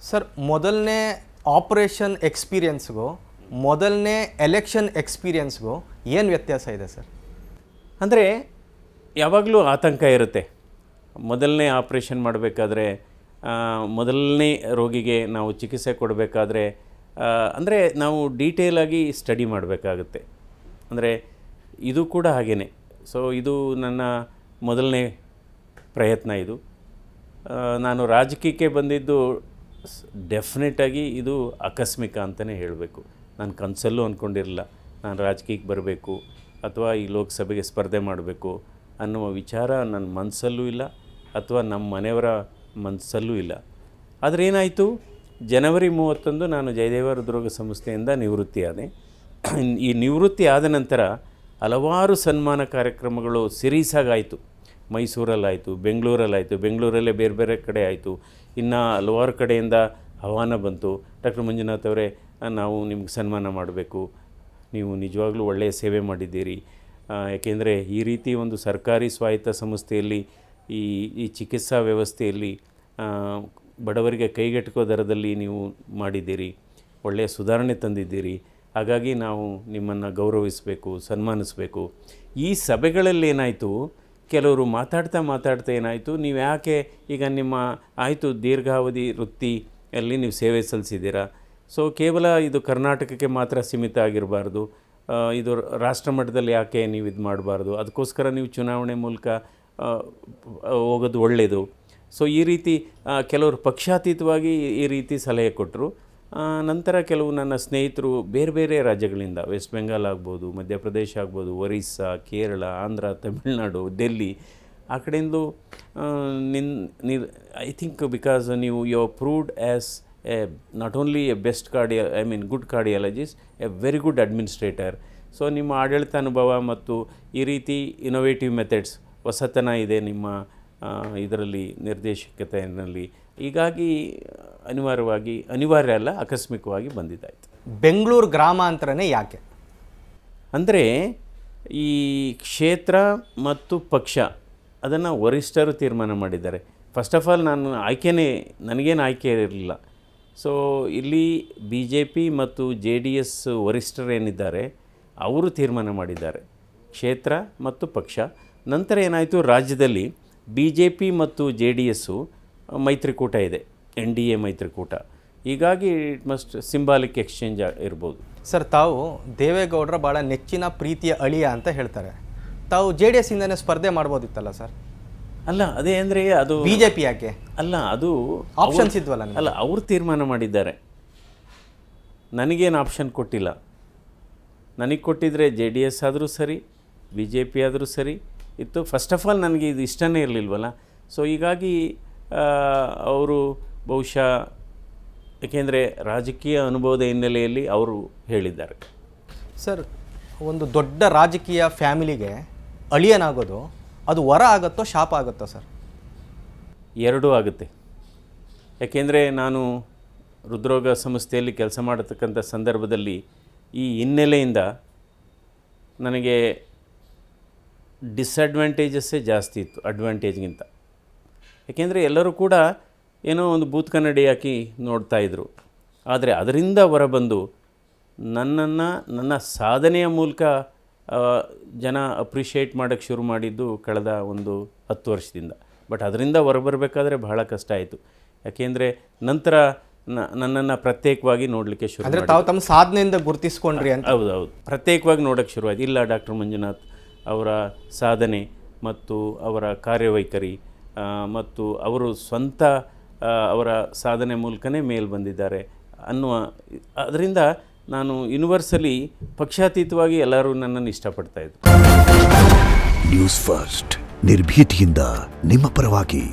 Sir, ಮೊದಲನೇ operation ಎಕ್ಸ್ಪೀರಿಯನ್ಸ್ಗೂ ಮೊದಲನೇ election ಎಕ್ಸ್ಪೀರಿಯನ್ಸ್ಗೂ ಏನು ವ್ಯತ್ಯಾಸ ಇದೆ ಸರ್? ಅಂದರೆ ಯಾವಾಗಲೂ ಆತಂಕ ಇರುತ್ತೆ. ಮೊದಲನೇ ಆಪ್ರೇಷನ್ ಮಾಡಬೇಕಾದ್ರೆ, ಮೊದಲನೇ ರೋಗಿಗೆ ನಾವು ಚಿಕಿತ್ಸೆ ಕೊಡಬೇಕಾದ್ರೆ ಅಂದರೆ ನಾವು ಡೀಟೇಲಾಗಿ ಸ್ಟಡಿ ಮಾಡಬೇಕಾಗುತ್ತೆ. ಅಂದರೆ ಇದು ಕೂಡ ಹಾಗೇ. ಸೊ ಇದು ನನ್ನ ಮೊದಲನೇ ಪ್ರಯತ್ನ. ಇದು ನಾನು ರಾಜಕೀಯಕ್ಕೆ ಬಂದಿದ್ದು ಡೆಫಿನೆಟಾಗಿ ಇದು ಆಕಸ್ಮಿಕ ಅಂತಲೇ ಹೇಳಬೇಕು. ನಾನು ಕನಸಲ್ಲೂ ಅಂದ್ಕೊಂಡಿರಲಿಲ್ಲ ನಾನು ರಾಜಕೀಯಕ್ಕೆ ಬರಬೇಕು ಅಥವಾ ಈ ಲೋಕಸಭೆಗೆ ಸ್ಪರ್ಧೆ ಮಾಡಬೇಕು ಅನ್ನುವ ವಿಚಾರ ನನ್ನ ಮನಸ್ಸಲ್ಲೂ ಇಲ್ಲ ಅಥವಾ ನಮ್ಮ ಮನೆಯವರ ಮನಸ್ಸಲ್ಲೂ ಇಲ್ಲ. ಆದರೆ ಏನಾಯಿತು, ಜನವರಿ 31 ನಾನು ಜಯದೇವ ಹೃದ್ರೋಗ ಸಂಸ್ಥೆಯಿಂದ ನಿವೃತ್ತಿಯಾದೆ. ಈ ನಿವೃತ್ತಿ ಆದ ನಂತರ ಹಲವಾರು ಸನ್ಮಾನ ಕಾರ್ಯಕ್ರಮಗಳು ಸಿರೀಸಾಗಾಯಿತು. ಮೈಸೂರಲ್ಲಾಯಿತು, ಬೆಂಗಳೂರಲ್ಲಾಯಿತು, ಬೆಂಗಳೂರಲ್ಲೇ ಬೇರೆ ಬೇರೆ ಕಡೆ ಆಯಿತು. ಇನ್ನು ಹಲವಾರು ಕಡೆಯಿಂದ ಆಹ್ವಾನ ಬಂತು. ಡಾಕ್ಟರ್ ಮಂಜುನಾಥ್ ಅವರೇ, ನಾವು ನಿಮ್ಗೆ ಸನ್ಮಾನ ಮಾಡಬೇಕು, ನೀವು ನಿಜವಾಗ್ಲೂ ಒಳ್ಳೆಯ ಸೇವೆ ಮಾಡಿದ್ದೀರಿ. ಏಕೆಂದರೆ ಈ ರೀತಿ ಒಂದು ಸರ್ಕಾರಿ ಸ್ವಾಯತ್ತ ಸಂಸ್ಥೆಯಲ್ಲಿ ಈ ಚಿಕಿತ್ಸಾ ವ್ಯವಸ್ಥೆಯಲ್ಲಿ ಬಡವರಿಗೆ ಕೈಗೆಟುಕೋ ದರದಲ್ಲಿ ನೀವು ಮಾಡಿದ್ದೀರಿ, ಒಳ್ಳೆಯ ಸುಧಾರಣೆ ತಂದಿದ್ದೀರಿ. ಹಾಗಾಗಿ ನಾವು ನಿಮ್ಮನ್ನು ಗೌರವಿಸಬೇಕು, ಸನ್ಮಾನಿಸಬೇಕು. ಈ ಸಭೆಗಳಲ್ಲಿ ಏನಾಯಿತು, ಕೆಲವರು ಮಾತಾಡ್ತಾ ಏನಾಯಿತು, ನೀವು ಯಾಕೆ ಈಗ ನಿಮ್ಮ ಆಯಿತು ದೀರ್ಘಾವಧಿ ವೃತ್ತಿಯಲ್ಲಿ ನೀವು ಸೇವೆ ಸಲ್ಲಿಸಿದ್ದೀರಾ, ಸೊ ಕೇವಲ ಇದು ಕರ್ನಾಟಕಕ್ಕೆ ಮಾತ್ರ ಸೀಮಿತ ಆಗಿರಬಾರ್ದು, ಇದು ರಾಷ್ಟ್ರ ಮಟ್ಟದಲ್ಲಿ ಯಾಕೆ ನೀವು ಇದು ಮಾಡಬಾರ್ದು, ಅದಕ್ಕೋಸ್ಕರ ನೀವು ಚುನಾವಣೆ ಮೂಲಕ ಹೋಗೋದು ಒಳ್ಳೆಯದು. ಸೊ ಈ ರೀತಿ ಕೆಲವರು ಪಕ್ಷಾತೀತವಾಗಿ ಈ ರೀತಿ ಸಲಹೆ ಕೊಟ್ಟರು. ನಂತರ ಕೆಲವು ನನ್ನ ಸ್ನೇಹಿತರು ಬೇರೆ ಬೇರೆ ರಾಜ್ಯಗಳಿಂದ, ವೆಸ್ಟ್ ಬೆಂಗಾಲ್ ಆಗ್ಬೋದು, ಮಧ್ಯಪ್ರದೇಶ ಆಗ್ಬೋದು, ಒರಿಸ್ಸಾ, ಕೇರಳ, ಆಂಧ್ರ, ತಮಿಳುನಾಡು, ಡೆಲ್ಲಿ, ಆ ಕಡೆಯಿಂದ ಐ ಥಿಂಕ್ ಬಿಕಾಸ್ ನೀವು you are proved as not only a best good cardiologist, a very good administrator. So ನಿಮ್ಮ ಆಡಳಿತ ಅನುಭವ ಮತ್ತು ಈ ರೀತಿ ಇನೋವೇಟಿವ್ ಮೆಥಡ್ಸ್, ಹೊಸತನ ಇದೆ ನಿಮ್ಮ ಇದರಲ್ಲಿ, ನಿರ್ದೇಶಕತೆಯಲ್ಲಿ. ಹೀಗಾಗಿ ಅನಿವಾರ್ಯ ಅಲ್ಲ, ಆಕಸ್ಮಿಕವಾಗಿ ಬಂದಿದ್ದಾಯಿತು. ಬೆಂಗಳೂರು ಗ್ರಾಮಾಂತರನೇ ಯಾಕೆ? ಅಂದರೆ ಈ ಕ್ಷೇತ್ರ ಮತ್ತು ಪಕ್ಷ ಅದನ್ನು ವರಿಷ್ಠರು ತೀರ್ಮಾನ ಮಾಡಿದ್ದಾರೆ. ಫಸ್ಟ್ ಆಫ್ ಆಲ್ ನನಗೇನು ಆಯ್ಕೆ ಇರಲಿಲ್ಲ. ಸೊ ಇಲ್ಲಿ BJP ಮತ್ತು JDS ವರಿಷ್ಠರೇನಿದ್ದಾರೆ ಅವರು ತೀರ್ಮಾನ ಮಾಡಿದ್ದಾರೆ, ಕ್ಷೇತ್ರ ಮತ್ತು ಪಕ್ಷ. ನಂತರ ಏನಾಯಿತು, ರಾಜ್ಯದಲ್ಲಿ BJP ಮತ್ತು JDS ಮೈತ್ರಿಕೂಟ ಇದೆ, NDA ಮೈತ್ರಿಕೂಟ. ಹೀಗಾಗಿ ಇಟ್ ಮಸ್ಟ್ ಸಿಂಬಾಲಿಕ್ ಎಕ್ಸ್ಚೇಂಜ್ ಇರ್ಬೋದು. ಸರ್, ತಾವು ದೇವೇಗೌಡರ ಭಾಳ ನೆಚ್ಚಿನ ಪ್ರೀತಿಯ ಅಳಿಯ ಅಂತ ಹೇಳ್ತಾರೆ. ತಾವು JDS ಇಂದನೇ ಸ್ಪರ್ಧೆ ಮಾಡ್ಬೋದಿತ್ತಲ್ಲ ಸರ್? ಅಲ್ಲ, ಅದೇ ಅಂದರೆ ಅದು BJP ಯಾಕೆ? ಅಲ್ಲ, ಅದು ಆಪ್ಷನ್ಸ್ ಇದ್ವಲ್ಲ. ಅಲ್ಲ, ಅವರು ತೀರ್ಮಾನ ಮಾಡಿದ್ದಾರೆ, ನನಗೇನು ಆಪ್ಷನ್ ಕೊಟ್ಟಿಲ್ಲ. ನನಗೆ ಕೊಟ್ಟಿದ್ರೆ JDS ಆದರೂ ಸರಿ, BJP ಆದರೂ ಸರಿ ಇತ್ತು. ಫಸ್ಟ್ ಆಫ್ ಆಲ್ ನನಗೆ ಇದು ಇಷ್ಟನೇ ಇರಲಿಲ್ವಲ್ಲ. ಸೊ ಹೀಗಾಗಿ ಅವರು ಬಹುಶಃ ಏಕೆಂದರೆ ರಾಜಕೀಯ ಅನುಭವದ ಹಿನ್ನೆಲೆಯಲ್ಲಿ ಅವರು ಹೇಳಿದ್ದಾರೆ. ಸರ್, ಒಂದು ದೊಡ್ಡ ರಾಜಕೀಯ ಫ್ಯಾಮಿಲಿಗೆ ಅಳಿಯನಾಗೋದು ಅದು ವರ ಆಗುತ್ತೋ ಶಾಪ ಆಗುತ್ತೋ ಸರ್? ಎರಡೂ ಆಗುತ್ತೆ. ಯಾಕೆಂದರೆ ನಾನು ಹೃದ್ರೋಗ ಸಂಸ್ಥೆಯಲ್ಲಿ ಕೆಲಸ ಮಾಡತಕ್ಕಂಥ ಸಂದರ್ಭದಲ್ಲಿ ಈ ಹಿನ್ನೆಲೆಯಿಂದ ನನಗೆ ಡಿಸ್ಅಡ್ವಾಂಟೇಜಸ್ಸೇ ಜಾಸ್ತಿ ಇತ್ತು ಅಡ್ವಾಂಟೇಜ್ಗಿಂತ. ಯಾಕೆಂದರೆ ಎಲ್ಲರೂ ಕೂಡ ಏನೋ ಒಂದು ಬೂತ್ ಕನ್ನಡಿ ಹಾಕಿ ನೋಡ್ತಾಯಿದ್ರು. ಆದರೆ ಅದರಿಂದ ಹೊರಬಂದು ನನ್ನ ಸಾಧನೆಯ ಮೂಲಕ ಜನ ಅಪ್ರಿಷಿಯೇಟ್ ಮಾಡೋಕ್ಕೆ ಶುರು ಮಾಡಿದ್ದು ಕಳೆದ ಒಂದು 10 ವರ್ಷದಿಂದ. ಬಟ್ ಅದರಿಂದ ಹೊರಬರಬೇಕಾದ್ರೆ ಬಹಳ ಕಷ್ಟ ಆಯಿತು. ಯಾಕೆಂದರೆ ನಂತರ ನನ್ನನ್ನು ಪ್ರತ್ಯೇಕವಾಗಿ ನೋಡಲಿಕ್ಕೆ ಶುರು ಮಾಡಿ, ತಾವು ತಮ್ಮ ಸಾಧನೆಯಿಂದ ಗುರುತಿಸ್ಕೊಂಡ್ರಿ ಅಂತ. ಹೌದು, ಪ್ರತ್ಯೇಕವಾಗಿ ನೋಡೋಕ್ಕೆ ಶುರುವಾಯಿತು. ಇಲ್ಲ, ಡಾಕ್ಟರ್ ಮಂಜುನಾಥ್ ಅವರ ಸಾಧನೆ ಮತ್ತು ಅವರ ಕಾರ್ಯವೈಖರಿ ಮತ್ತು ಅವರು ಸ್ವಂತ ಅವರ ಸಾಧನೆ ಮೂಲಕನೇ ಮೇಲೆ ಬಂದಿದ್ದಾರೆ ಅನ್ನುವ ಅದರಿಂದ ನಾನು ಯೂನಿವರ್ಸಲಿ ಪಕ್ಷಾತೀತವಾಗಿ ಎಲ್ಲರೂ ನನ್ನನ್ನು ಇಷ್ಟಪಡ್ತಾಯಿದ್ರು. ನ್ಯೂಸ್ ಫಸ್ಟ್, ನಿರ್ಭೀತಿಯಿಂದ ನಿಮ್ಮ ಪರವಾಗಿ.